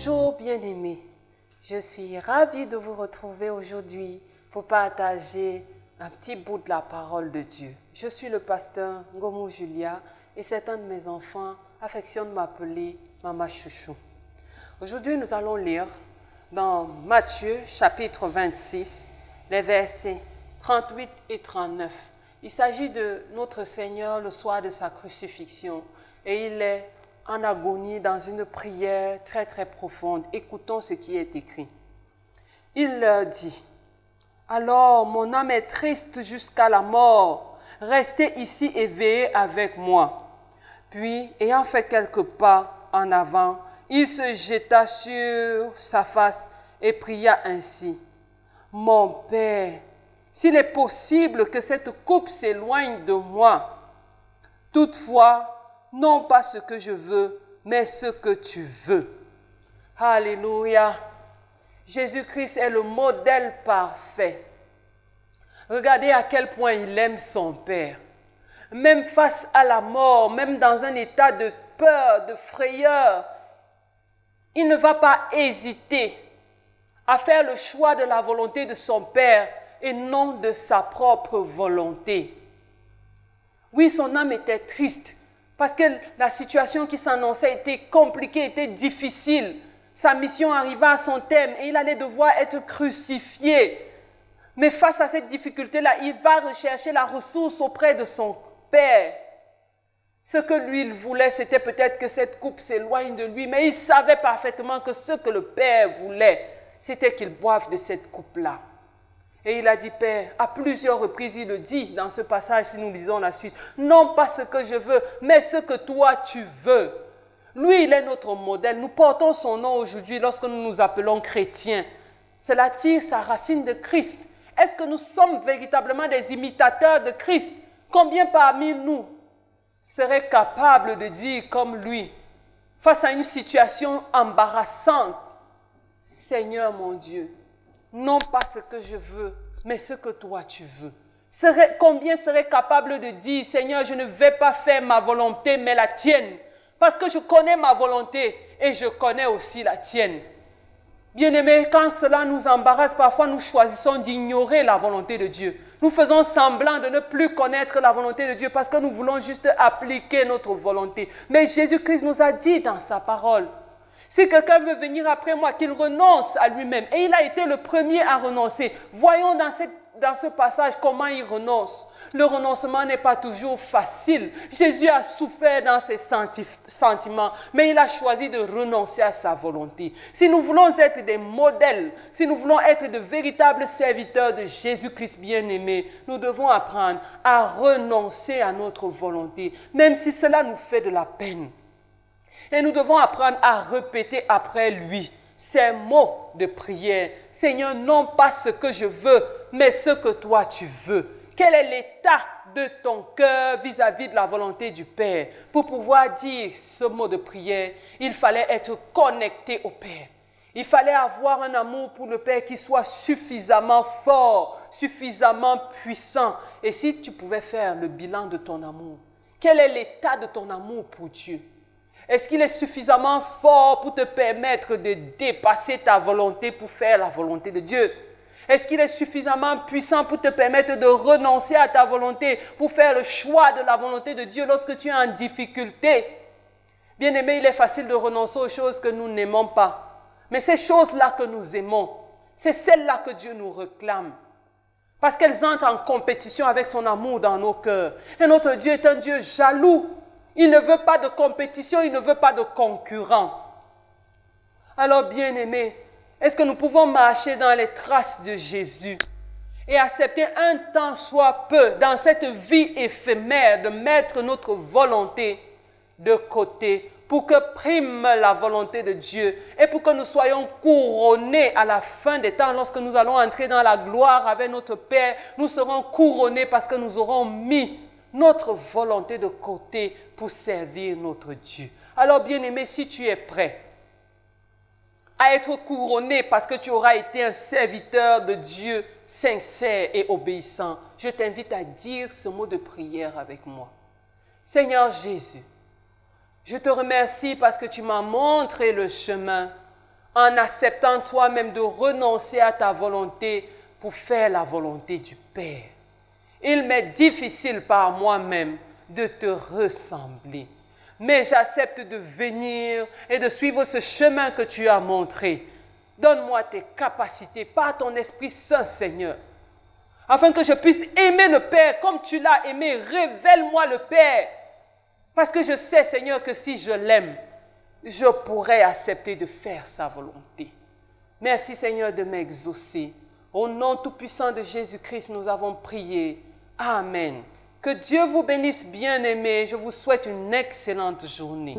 Bonjour bien-aimés, je suis ravie de vous retrouver aujourd'hui pour partager un petit bout de la parole de Dieu. Je suis le pasteur Ngomou Julia et certains de mes enfants affectionnent m'appeler Maman Chouchou. Aujourd'hui, nous allons lire dans Matthieu chapitre 26, les versets 38 et 39. Il s'agit de notre Seigneur le soir de sa crucifixion et il est en agonie dans une prière très très profonde. Écoutons ce qui est écrit. Il leur dit: alors mon âme est triste jusqu'à la mort, restez ici et veillez avec moi. Puis, ayant fait quelques pas en avant, il se jeta sur sa face et pria ainsi: mon Père, s'il est possible que cette coupe s'éloigne de moi, toutefois, non pas ce que je veux, mais ce que tu veux. Alléluia. Jésus-Christ est le modèle parfait. Regardez à quel point il aime son Père. Même face à la mort, même dans un état de peur, de frayeur, il ne va pas hésiter à faire le choix de la volonté de son Père et non de sa propre volonté. Oui, son âme était triste parce que la situation qui s'annonçait était compliquée, était difficile. Sa mission arriva à son terme et il allait devoir être crucifié. Mais face à cette difficulté-là, il va rechercher la ressource auprès de son Père. Ce que lui, il voulait, c'était peut-être que cette coupe s'éloigne de lui, mais il savait parfaitement que ce que le Père voulait, c'était qu'il boive de cette coupe-là. Et il a dit: Père, à plusieurs reprises, il le dit dans ce passage, si nous lisons la suite, non pas ce que je veux, mais ce que toi tu veux. Lui, il est notre modèle. Nous portons son nom aujourd'hui lorsque nous nous appelons chrétiens. Cela tire sa racine de Christ. Est-ce que nous sommes véritablement des imitateurs de Christ? Combien parmi nous seraient capables de dire comme lui, face à une situation embarrassante: Seigneur mon Dieu, non pas ce que je veux, mais ce que toi tu veux. Combien seraient capables de dire: Seigneur, je ne vais pas faire ma volonté, mais la tienne, parce que je connais ma volonté et je connais aussi la tienne. Bien-aimés, quand cela nous embarrasse, parfois nous choisissons d'ignorer la volonté de Dieu. Nous faisons semblant de ne plus connaître la volonté de Dieu parce que nous voulons juste appliquer notre volonté. Mais Jésus-Christ nous a dit dans sa parole: si quelqu'un veut venir après moi, qu'il renonce à lui-même. Et il a été le premier à renoncer. Voyons dans ce passage comment il renonce. Le renoncement n'est pas toujours facile. Jésus a souffert dans ses sentiments, mais il a choisi de renoncer à sa volonté. Si nous voulons être des modèles, si nous voulons être de véritables serviteurs de Jésus-Christ bien-aimé, nous devons apprendre à renoncer à notre volonté, même si cela nous fait de la peine. Et nous devons apprendre à répéter après lui ces mots de prière: Seigneur, non pas ce que je veux, mais ce que toi tu veux. Quel est l'état de ton cœur vis-à-vis de la volonté du Père? Pour pouvoir dire ce mot de prière, il fallait être connecté au Père. Il fallait avoir un amour pour le Père qui soit suffisamment fort, suffisamment puissant. Et si tu pouvais faire le bilan de ton amour, quel est l'état de ton amour pour Dieu? Est-ce qu'il est suffisamment fort pour te permettre de dépasser ta volonté pour faire la volonté de Dieu? Est-ce qu'il est suffisamment puissant pour te permettre de renoncer à ta volonté pour faire le choix de la volonté de Dieu lorsque tu es en difficulté? Bien-aimé, il est facile de renoncer aux choses que nous n'aimons pas. Mais ces choses-là que nous aimons, c'est celles-là que Dieu nous réclame. Parce qu'elles entrent en compétition avec son amour dans nos cœurs. Et notre Dieu est un Dieu jaloux. Il ne veut pas de compétition, il ne veut pas de concurrent. Alors, bien-aimés, est-ce que nous pouvons marcher dans les traces de Jésus et accepter un temps soit peu dans cette vie éphémère de mettre notre volonté de côté pour que prime la volonté de Dieu et pour que nous soyons couronnés à la fin des temps, lorsque nous allons entrer dans la gloire avec notre Père, nous serons couronnés parce que nous aurons mis notre volonté de côté pour servir notre Dieu. Alors, bien-aimé, si tu es prêt à être couronné parce que tu auras été un serviteur de Dieu sincère et obéissant, je t'invite à dire ce mot de prière avec moi. Seigneur Jésus, je te remercie parce que tu m'as montré le chemin en acceptant toi-même de renoncer à ta volonté pour faire la volonté du Père. Il m'est difficile par moi-même de te ressembler, mais j'accepte de venir et de suivre ce chemin que tu as montré. Donne-moi tes capacités par ton Esprit Saint, Seigneur, afin que je puisse aimer le Père comme tu l'as aimé. Révèle-moi le Père, parce que je sais, Seigneur, que si je l'aime, je pourrais accepter de faire sa volonté. Merci, Seigneur, de m'exaucer. Au nom tout-puissant de Jésus-Christ, nous avons prié. Amen. Que Dieu vous bénisse, bien-aimés. Je vous souhaite une excellente journée.